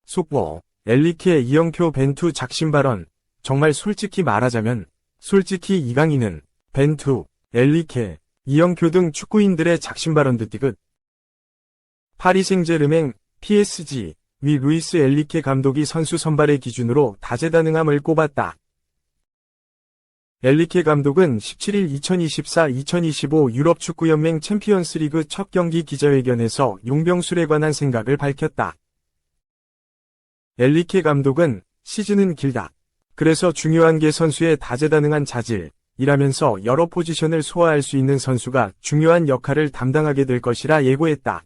속보, 엘리케 이영표 벤투 작심 발언. 정말 솔직히 말하자면, 솔직히 이강인은 벤투, 엘리케, 이영표 등 축구인들의 작심 발언 듣디귿. 파리 생제르맹, PSG, 위 루이스 엘리케 감독이 선수 선발의 기준으로 다재다능함을 꼽았다. 엘리케 감독은 17일 2024-2025 유럽축구연맹 챔피언스리그 첫 경기 기자회견에서 용병술에 관한 생각을 밝혔다. 엘리케 감독은 시즌은 길다. 그래서 중요한 게 선수의 다재다능한 자질이라면서 여러 포지션을 소화할 수 있는 선수가 중요한 역할을 담당하게 될 것이라 예고했다.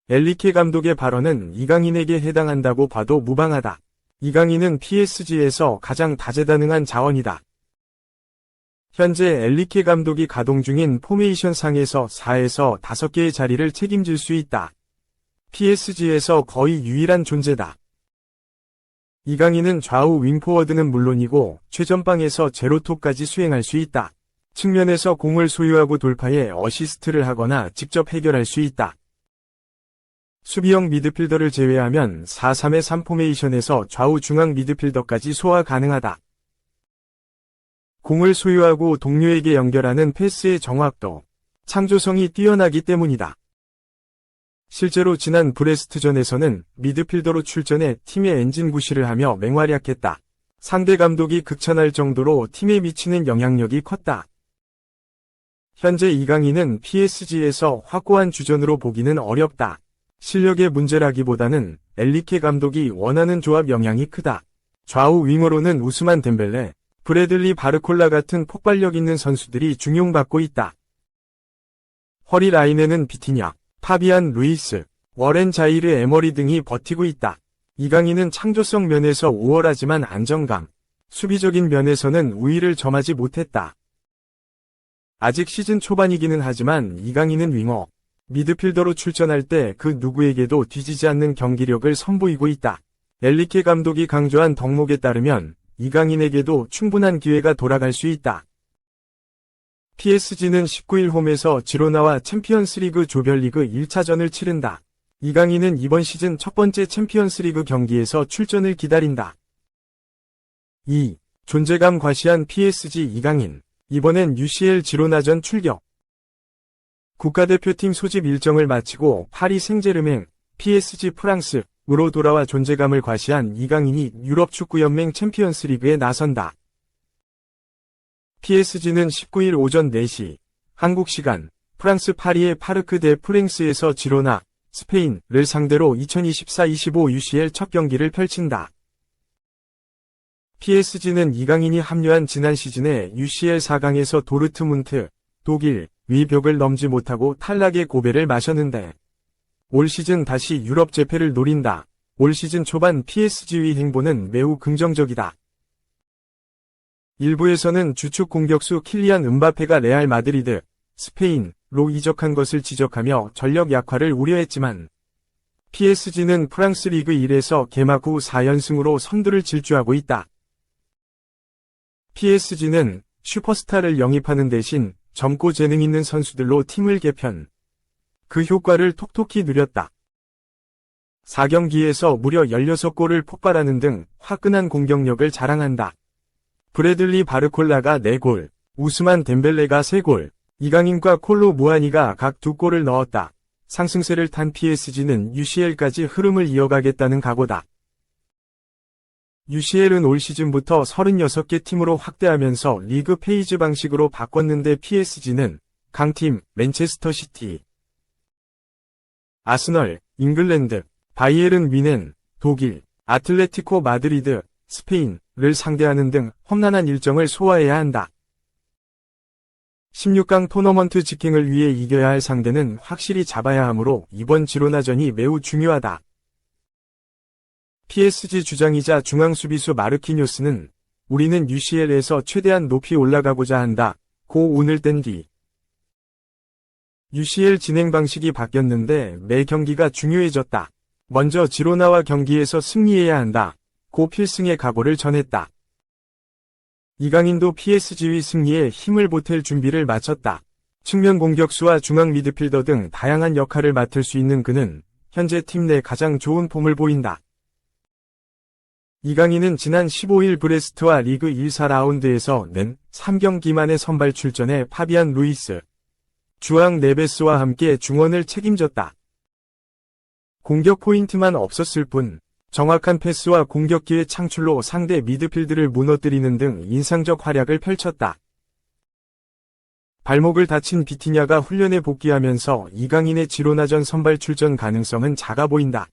엘리케 감독의 발언은 이강인에게 해당한다고 봐도 무방하다. 이강인은 PSG에서 가장 다재다능한 자원이다. 현재 엘리케 감독이 가동 중인 포메이션 상에서 4에서 5개의 자리를 책임질 수 있다. PSG에서 거의 유일한 존재다. 이강인은 좌우 윙포워드는 물론이고 최전방에서 제로톱까지 수행할 수 있다. 측면에서 공을 소유하고 돌파해 어시스트를 하거나 직접 해결할 수 있다. 수비형 미드필더를 제외하면 4-3-3 포메이션에서 좌우 중앙 미드필더까지 소화 가능하다. 공을 소유하고 동료에게 연결하는 패스의 정확도, 창조성이 뛰어나기 때문이다. 실제로 지난 브레스트전에서는 미드필더로 출전해 팀의 엔진 구실을 하며 맹활약했다. 상대 감독이 극찬할 정도로 팀에 미치는 영향력이 컸다. 현재 이강인은 PSG에서 확고한 주전으로 보기는 어렵다. 실력의 문제라기보다는 엘리케 감독이 원하는 조합 영향이 크다. 좌우 윙어로는 우스만 덴벨레, 브래들리 바르콜라 같은 폭발력 있는 선수들이 중용받고 있다. 허리 라인에는 비티냐, 파비안 루이스, 워렌 자이르 에머리 등이 버티고 있다. 이강인은 창조성 면에서 우월하지만 안정감, 수비적인 면에서는 우위를 점하지 못했다. 아직 시즌 초반이기는 하지만 이강인은 윙어, 미드필더로 출전할 때 그 누구에게도 뒤지지 않는 경기력을 선보이고 있다. 엘리케 감독이 강조한 덕목에 따르면 이강인에게도 충분한 기회가 돌아갈 수 있다. PSG는 19일 홈에서 지로나와 챔피언스리그 조별리그 1차전을 치른다. 이강인은 이번 시즌 첫 번째 챔피언스리그 경기에서 출전을 기다린다. 2. 존재감 과시한 PSG 이강인. 이번엔 UCL 지로나전 출격. 국가대표팀 소집 일정을 마치고 파리 생제르맹, PSG 프랑스으로 돌아와 존재감을 과시한 이강인이 유럽축구연맹 챔피언스리그에 나선다. PSG는 19일 오전 4시, 한국 시간, 프랑스 파리의 파르크 데 프랭스에서 지로나, 스페인을 상대로 2024-25 UCL 첫 경기를 펼친다. PSG는 이강인이 합류한 지난 시즌에 UCL 4강에서 도르트문트, 독일, 위 벽을 넘지 못하고 탈락의 고배를 마셨는데 올 시즌 다시 유럽 재패를 노린다. 올 시즌 초반 PSG의 행보는 매우 긍정적이다. 일부에서는 주축 공격수 킬리안 음바페가 레알 마드리드, 스페인로 이적한 것을 지적하며 전력 약화를 우려했지만 PSG는 프랑스 리그 1에서 개막 후 4연승으로 선두를 질주하고 있다. PSG는 슈퍼스타를 영입하는 대신 젊고 재능 있는 선수들로 팀을 개편. 그 효과를 톡톡히 누렸다. 4경기에서 무려 16골을 폭발하는 등 화끈한 공격력을 자랑한다. 브래들리 바르콜라가 4골, 우스만 덴벨레가 3골, 이강인과 콜로 무아니가 각 2골을 넣었다. 상승세를 탄 PSG는 UCL까지 흐름을 이어가겠다는 각오다. UCL은 올 시즌부터 36개 팀으로 확대하면서 리그 페이즈 방식으로 바꿨는데 PSG는 강팀 맨체스터 시티, 아스널, 잉글랜드, 바이에른 뮌헨, 독일, 아틀레티코 마드리드, 스페인을 상대하는 등 험난한 일정을 소화해야 한다. 16강 토너먼트 직행을 위해 이겨야 할 상대는 확실히 잡아야 하므로 이번 지로나전이 매우 중요하다. PSG 주장이자 중앙수비수 마르키뇨스는 우리는 UCL에서 최대한 높이 올라가고자 한다. 고 오늘 뗀 뒤. UCL 진행 방식이 바뀌었는데 매 경기가 중요해졌다. 먼저 지로나와 경기에서 승리해야 한다. 고 필승의 각오를 전했다. 이강인도 PSG의 승리에 힘을 보탤 준비를 마쳤다. 측면 공격수와 중앙 미드필더 등 다양한 역할을 맡을 수 있는 그는 현재 팀 내 가장 좋은 폼을 보인다. 이강인은 지난 15일 브레스트와 리그 1사 라운드에서 낸 3경기 만에 선발 출전해 파비안 루이스, 주앙 네베스와 함께 중원을 책임졌다. 공격 포인트만 없었을 뿐 정확한 패스와 공격 기회 창출로 상대 미드필드를 무너뜨리는 등 인상적 활약을 펼쳤다. 발목을 다친 비티냐가 훈련에 복귀하면서 이강인의 지로나전 선발 출전 가능성은 작아 보인다.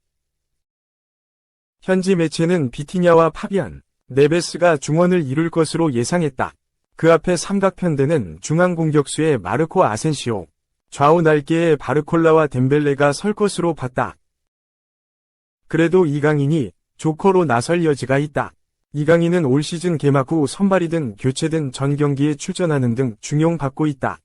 현지 매체는 비티냐와 파비안, 네베스가 중원을 이룰 것으로 예상했다. 그 앞에 삼각편대는 중앙 공격수의 마르코 아센시오, 좌우 날개의 바르콜라와 덴벨레가 설 것으로 봤다. 그래도 이강인이 조커로 나설 여지가 있다. 이강인은 올 시즌 개막 후 선발이든 교체든 전 경기에 출전하는 등 중용받고 있다.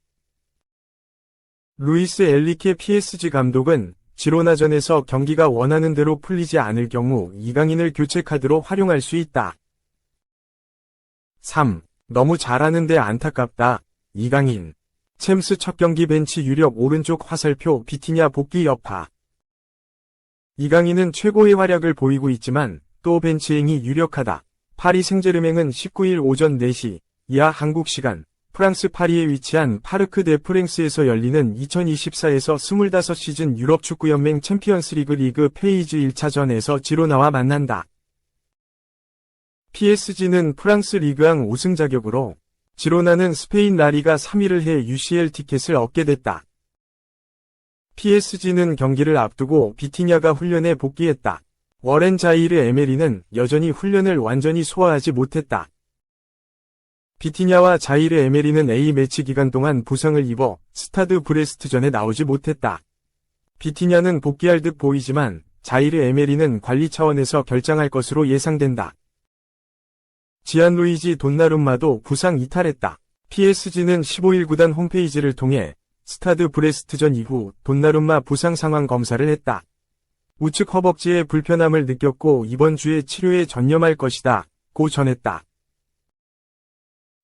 루이스 엘리케 PSG 감독은 지로나전에서 경기가 원하는 대로 풀리지 않을 경우 이강인을 교체 카드로 활용할 수 있다. 3. 너무 잘하는데 안타깝다. 이강인. 챔스 첫 경기 벤치 유력 오른쪽 화살표 비티냐 복귀 여파. 이강인은 최고의 활약을 보이고 있지만 또 벤치행이 유력하다. 파리 생제르맹은 19일 오전 4시 이하 한국 시간 프랑스 파리에 위치한 파르크 데 프랭스에서 열리는 2024에서 25시즌 유럽 축구연맹 챔피언스리그 리그 페이즈 1차전에서 지로나와 만난다. PSG는 프랑스 리그앙 우승 자격으로, 지로나는 스페인 라리가 3위를 해 UCL 티켓을 얻게 됐다. PSG는 경기를 앞두고 비티냐가 훈련에 복귀했다. 워렌 자이르 에메리는 여전히 훈련을 완전히 소화하지 못했다. 비티냐와 자이르 에메리는 A매치 기간 동안 부상을 입어 스타드 브레스트전에 나오지 못했다. 비티냐는 복귀할 듯 보이지만 자이르 에메리는 관리 차원에서 결장할 것으로 예상된다. 지안루이지 돈나룸마도 부상 이탈했다. PSG는 15일 구단 홈페이지를 통해 스타드 브레스트전 이후 돈나룸마 부상 상황 검사를 했다. 우측 허벅지에 불편함을 느꼈고 이번 주에 치료에 전념할 것이다 고 전했다.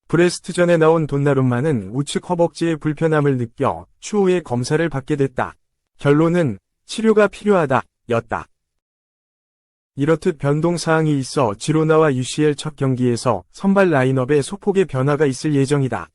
브레스트전에 나온 돈나룸마는 우측 허벅지에 불편함을 느껴 추후에 검사를 받게 됐다. 결론은 치료가 필요하다 였다. 이렇듯 변동사항이 있어 지로나와 UCL 첫 경기에서 선발 라인업에 소폭의 변화가 있을 예정이다.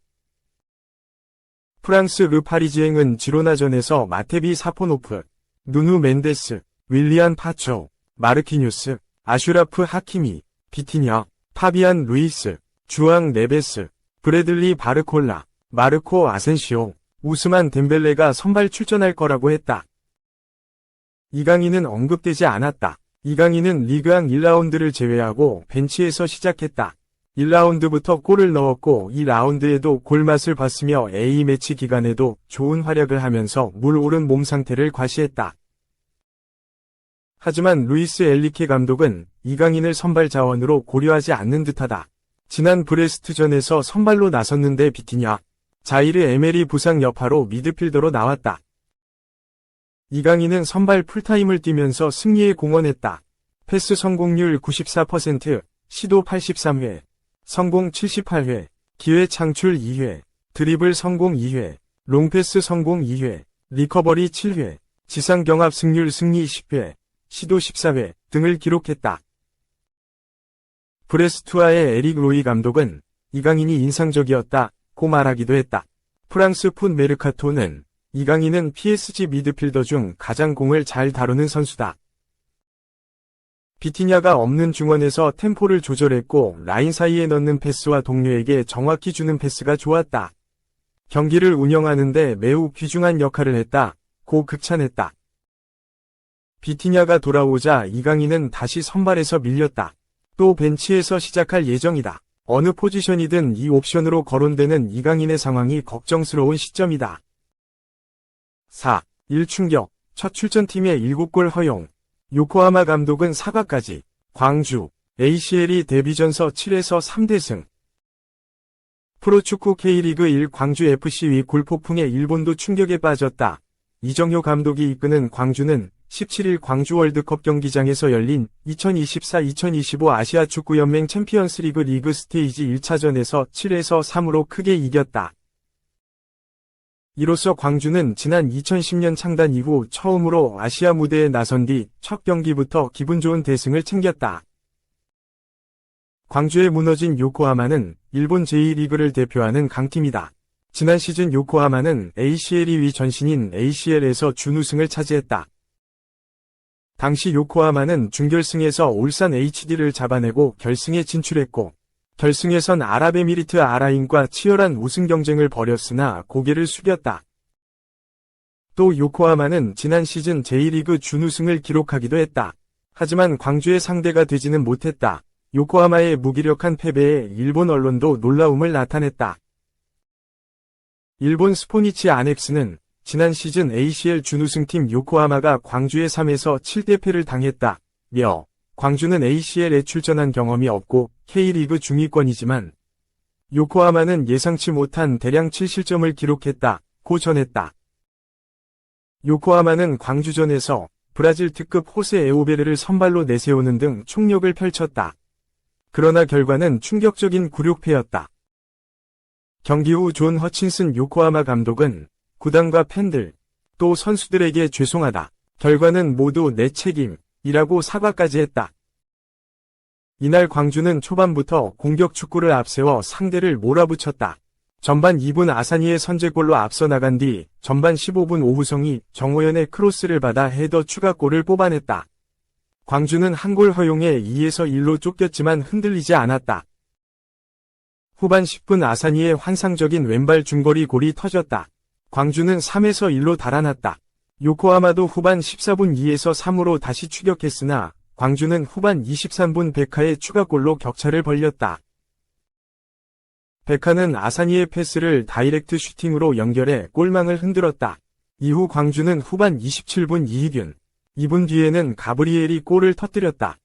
프랑스 르 파리지앵은 지로나전에서 마테비 사포노프, 누누 멘데스, 윌리안 파초, 마르키뉴스, 아슈라프 하키미, 비티냐, 파비안 루이스, 주앙 네베스, 브래들리 바르콜라, 마르코 아센시오, 우스만 덴벨레가 선발 출전할 거라고 했다. 이강인은 언급되지 않았다. 이강인은 리그앙 1라운드를 제외하고 벤치에서 시작했다. 1라운드부터 골을 넣었고 2라운드에도 골맛을 봤으며 A매치 기간에도 좋은 활약을 하면서 물 오른 몸 상태를 과시했다. 하지만 루이스 엘리케 감독은 이강인을 선발 자원으로 고려하지 않는 듯하다. 지난 브레스트전에서 선발로 나섰는데 비티냐, 자이르 에메리 부상 여파로 미드필더로 나왔다. 이강인은 선발 풀타임을 뛰면서 승리에 공헌했다. 패스 성공률 94%, 시도 83회, 성공 78회, 기회 창출 2회, 드리블 성공 2회, 롱패스 성공 2회, 리커버리 7회, 지상 경합 승률 승리 10회, 시도 14회 등을 기록했다. 브레스투아의 에릭 로이 감독은 이강인이 인상적이었다고 말하기도 했다. 프랑스 풋 메르카토는 이강인은 PSG 미드필더 중 가장 공을 잘 다루는 선수다. 비티냐가 없는 중원에서 템포를 조절했고 라인 사이에 넣는 패스와 동료에게 정확히 주는 패스가 좋았다. 경기를 운영하는데 매우 귀중한 역할을 했다고 극찬했다. 비티냐가 돌아오자 이강인은 다시 선발에서 밀렸다. 또 벤치에서 시작할 예정이다. 어느 포지션이든 이 옵션으로 거론되는 이강인의 상황이 걱정스러운 시점이다. 4. 1충격, 첫 출전팀의 7골 허용. 요코하마 감독은 사과까지. 광주, ACL이 데뷔전서 7에서 3대승. 프로축구 K리그 1 광주FC 위 골폭풍에 일본도 충격에 빠졌다. 이정효 감독이 이끄는 광주는 17일 광주 월드컵 경기장에서 열린 2024-2025 아시아 축구연맹 챔피언스리그 리그 스테이지 1차전에서 7에서 3으로 크게 이겼다. 이로써 광주는 지난 2010년 창단 이후 처음으로 아시아 무대에 나선 뒤 첫 경기부터 기분 좋은 대승을 챙겼다. 광주에 무너진 요코하마는 일본 제2리그를 대표하는 강팀이다. 지난 시즌 요코하마는 ACL 2위 전신인 ACL에서 준우승을 차지했다. 당시 요코하마는 준결승에서 울산 HD를 잡아내고 결승에 진출했고, 결승에선 아랍에미리트 아라인과 치열한 우승 경쟁을 벌였으나 고개를 숙였다. 또 요코하마는 지난 시즌 제1리그 준우승을 기록하기도 했다. 하지만 광주의 상대가 되지는 못했다. 요코하마의 무기력한 패배에 일본 언론도 놀라움을 나타냈다. 일본 스포니치 아넥스는 지난 시즌 ACL 준우승팀 요코하마가 광주에 3에서 7대 패를 당했다. 며 광주는 ACL에 출전한 경험이 없고 K리그 중위권이지만 요코하마는 예상치 못한 대량 7실점을 기록했다고 전했다. 요코하마는 광주전에서 브라질 특급 호세 에오베르를 선발로 내세우는 등 총력을 펼쳤다. 그러나 결과는 충격적인 굴욕패였다. 경기 후 존 허친슨 요코하마 감독은 구단과 팬들, 또 선수들에게 죄송하다. 결과는 모두 내 책임이라고 사과까지 했다. 이날 광주는 초반부터 공격 축구를 앞세워 상대를 몰아붙였다. 전반 2분 아사니의 선제골로 앞서 나간 뒤 전반 15분 오후성이 정호연의 크로스를 받아 헤더 추가골을 뽑아냈다. 광주는 한 골 허용에 2에서 1로 쫓겼지만 흔들리지 않았다. 후반 10분 아사니의 환상적인 왼발 중거리 골이 터졌다. 광주는 3에서 1로 달아났다. 요코하마도 후반 14분 2에서 3으로 다시 추격했으나 광주는 후반 23분 베카의 추가골로 격차를 벌렸다. 베카는 아사니의 패스를 다이렉트 슈팅으로 연결해 골망을 흔들었다. 이후 광주는 후반 27분 이희균, 2분 뒤에는 가브리엘이 골을 터뜨렸다.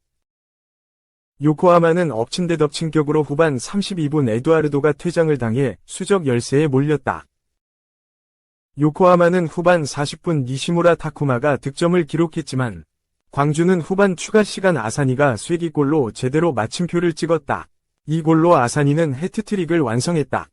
요코하마는 엎친 데 덮친 격으로 후반 32분 에두아르도가 퇴장을 당해 수적 열세에 몰렸다. 요코하마는 후반 40분 니시무라 타쿠마가 득점을 기록했지만 광주는 후반 추가 시간 아사니가 쐐기골로 제대로 마침표를 찍었다. 이 골로 아사니는 해트트릭을 완성했다.